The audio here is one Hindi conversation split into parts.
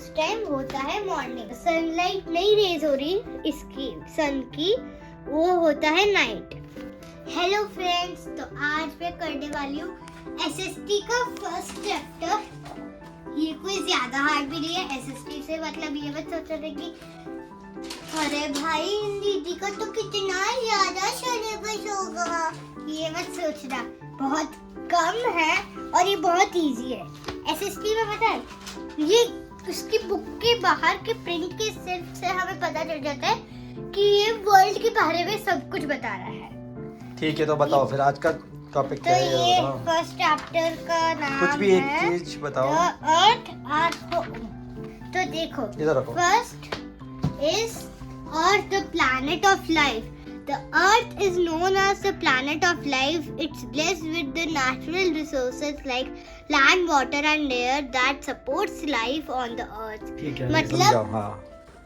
उस टाइम होता है मॉर्निंग, सनलाइट नहीं रेज हो रही इसकी सन की, वो होता है नाइट। हेलो फ्रेंड्स, तो आज मैं करने वाली हूँ एसएसटी का फर्स्ट चैप्टर। ये कोई ज्यादा हार्ड भी नहीं है। एसएसटी से मतलब ये मत सोच रहे कि अरे भाई दीदी का तो कितना ज्यादा सिलेबस होगा, ये मत सोचना। बहुत कम है और ये बहुत इजी है। एसएसटी में पता है, ये उसकी बुक के बाहर के प्रिंट के सिर्फ से हमें पता चल जाता है कि ये वर्ल्ड के बारे में सब कुछ बता रहा है। ठीक है, तो बताओ फिर आज का टॉपिक क्या है? तो ये फर्स्ट चैप्टर का नाम कुछ भी एक चीज बताओ। अर्थ आर होम। तो देखो, इधर रखो। First is earth, the planet of life. The Earth is known as the planet of life. It's blessed with the natural resources like land, water and air that supports life on the earth. ठीक है, मतलब हाँ।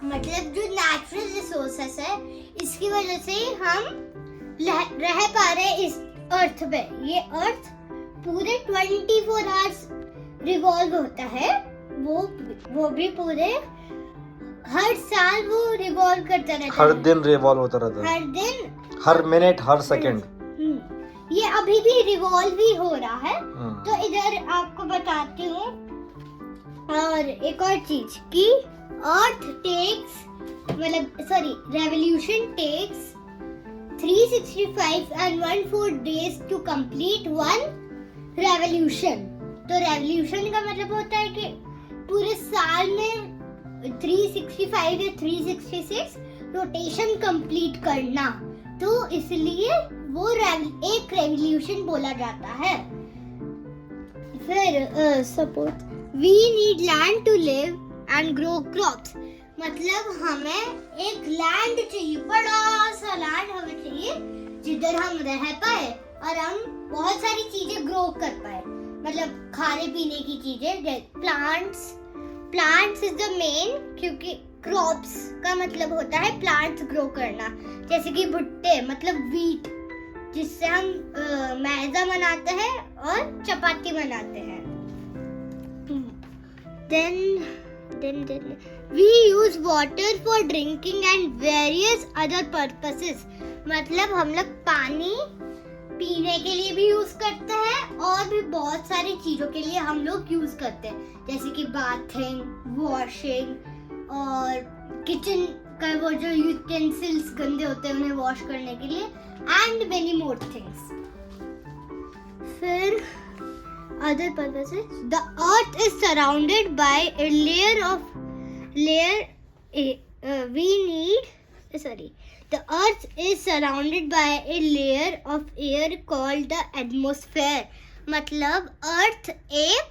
मतलब जो नेचुरल रिसोर्सेस है, इसकी वजह से हम रह पा रहे इस अर्थ पे। ये अर्थ पूरे 24 आवर्स रिवॉल्व होता है। वो भी पूरे हर साल वो रिवॉल्व करता रहता है। हर दिन रिवॉल्व होता रहता है। हर दिन, हर मिनट, हर सेकंड। ये अभी भी रिवॉल्व ही हो रहा है। तो इधर आपको बताती हूँ और एक और चीज कि earth takes revolution takes 365 and 1/4 days to complete one revolution. तो रेवोल्यूशन का मतलब होता है कि पूरे साल में 365 या 366 रोटेशन कंप्लीट करना, तो इसलिए वो एक रेवोल्यूशन बोला जाता है। फिर suppose we need land to live and grow crops. मतलब हमें एक लैंड चाहिए, बड़ा सा लैंड हमें चाहिए जिधर हम रह पाए और हम बहुत सारी चीजें ग्रो कर पाए। मतलब खाने पीने की चीजें, प्लांट्स इज द मेन, क्योंकि क्रॉप्स का मतलब होता है प्लांट्स ग्रो करना। जैसे कि भुट्टे मतलब वीट, जिससे हम मैदा बनाते हैं और चपाती बनाते हैं। Then we use water for drinking and various other purposes. मतलब हम लोग पानी पीने के लिए भी यूज करते हैं और भी बहुत सारी चीजों के लिए हम लोग यूज करते हैं, जैसे कि बाथिंग, वॉशिंग और किचन का वो जो यूटेंसिल्स गंदे होते हैं उन्हें वॉश करने के लिए, एंड मेनी मोर थिंग्स। फिर other purposes, the earth is surrounded by a The earth is surrounded by a layer of air called the atmosphere. मतलब अर्थ एक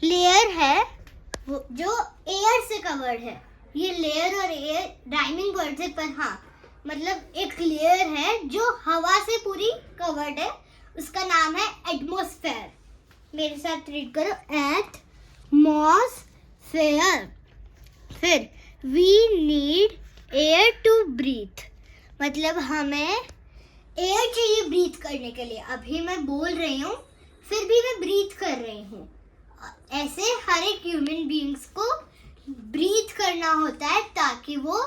लेयर है जो एयर से कवर्ड है। ये लेयर और एयर राइमिंग वर्ड है, पर हाँ मतलब एक लेयर है जो हवा से पूरी कवर्ड है, उसका नाम है एटमॉस्फेयर। मेरे साथ रीड करो, एटमॉस्फेयर। फिर we need air to breathe. मतलब हमें एयर चाहिए ब्रीथ करने के लिए। अभी मैं बोल रही हूँ, फिर भी मैं ब्रीथ कर रही हूँ। ऐसे हर एक ह्यूमन बीइंग्स को ब्रीथ करना होता है ताकि वो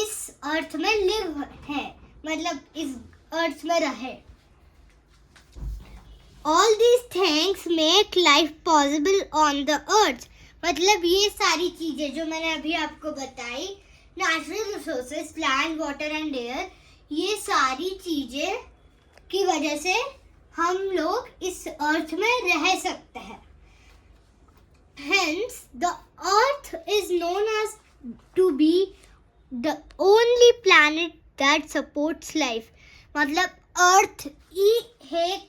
इस अर्थ में लिव है, मतलब इस अर्थ में रहे। All these things make life possible on the earth. मतलब ये सारी चीजें जो मैंने अभी आपको बताई, natural resources, land, water and air, ये सारी चीजें की वजह से हम लोग इस अर्थ में रह सकते हैं। Hence, the earth is known as to be the only planet that supports life. मतलब अर्थ ही एक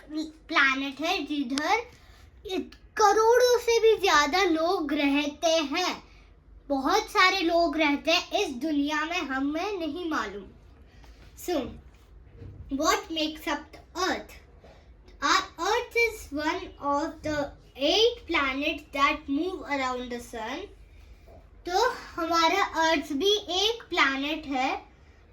प्लैनेट है जिधर करोड़ों से भी ज्यादा लोग रहते हैं। बहुत सारे लोग रहते हैं इस दुनिया में, हमें नहीं मालूम। So, what makes up the Earth? Our Earth is one of the 8 planets that move around the sun. तो हमारा अर्थ भी एक प्लैनेट है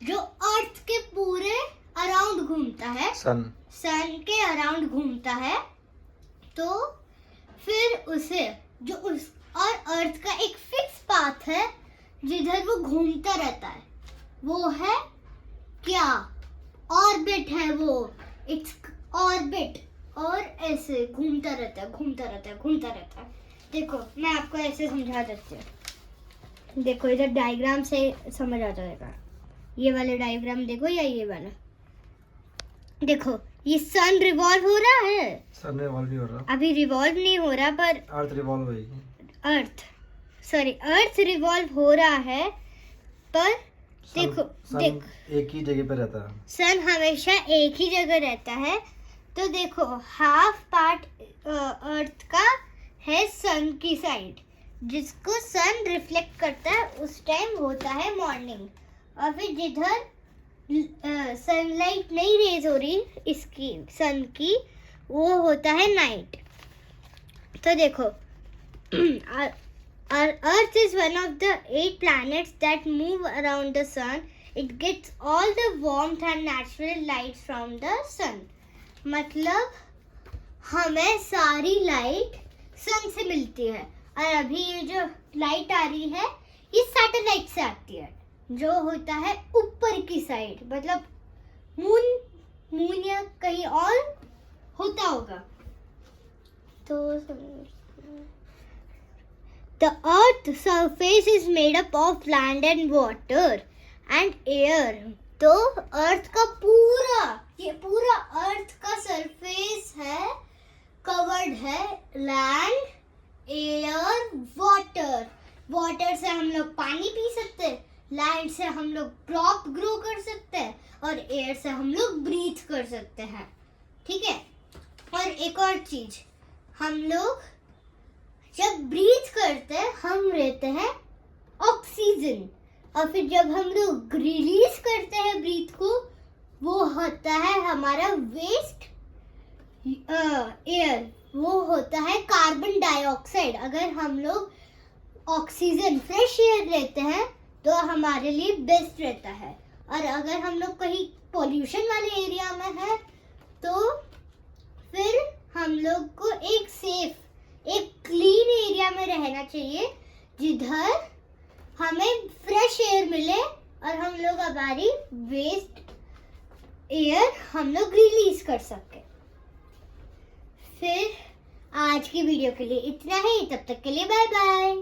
जो अर्थ के पूरे अराउंड घूमता है, सन के अराउंड घूमता है। तो फिर उसे जो उस और अर्थ का एक फिक्स जिधर वो घूमता रहता है वो है क्या? ऑर्बिट है वो। Its orbit. और ऐसे घूमता रहता है, घूमता रहता है, घूमता रहता है। देखो मैं आपको ऐसे समझा देती हूँ। देखो इधर डायग्राम से समझ आ जाएगा। ये वाले डायग्राम देखो या ये वाला देखो, ये सन रिवॉल्व हो रहा है। सन रिवॉल्व नहीं हो रहा, अभी रिवॉल्व नहीं हो रहा, पर अर्थ रिवॉल्व होगी। अर्थ रिवॉल्व हो रहा है, पर देखो सन एक ही जगह पे रहता है। सन हमेशा एक ही जगह रहता है। तो देखो हाफ पार्ट अर्थ का है सन की साइड, जिसको सन रिफ्लेक्ट करता है, उस टाइम होता है मॉर्निंग। और फिर जिधर सनलाइट नहीं रेज हो रही इसकी सन की, वो होता है नाइट। तो देखो our earth is one of the 8 planets that move around the sun. It gets all the warmth and natural light from the sun. मतलब हमें सारी लाइट सन से मिलती है। और अभी ये जो लाइट आ रही है ये सैटेलाइट से आती है, जो होता है ऊपर की साइड, मतलब मून या कहीं और होता होगा। तो The earth surface is made up of land and water and air. तो अर्थ का ये पूरा अर्थ का सरफेस है, कवर्ड है लैंड, एयर, वाटर। वाटर से हम लोग पानी पी सकते हैं, लैंड से हम लोग क्रॉप ग्रो कर सकते हैं, और एयर से हम लोग ब्रीथ कर सकते हैं। ठीक है। और एक और चीज, हम लोग जब ब्रीथ करते हैं हम लेते हैं ऑक्सीजन, और फिर जब हम लोग रिलीज करते हैं ब्रीथ को, वो होता है हमारा वेस्ट एयर, वो होता है कार्बन डाइऑक्साइड। अगर हम लोग ऑक्सीजन फ्रेश एयर लेते हैं तो हमारे लिए बेस्ट रहता है। और अगर हम लोग कहीं पॉल्यूशन वाले एरिया में है तो फिर हम लोग को एक क्लीन एरिया में रहना चाहिए, जिधर हमें फ्रेश एयर मिले और हम लोग हमारी वेस्ट एयर हम लोग रिलीज कर सके। फिर आज की वीडियो के लिए इतना ही, तब तक के लिए बाय बाय।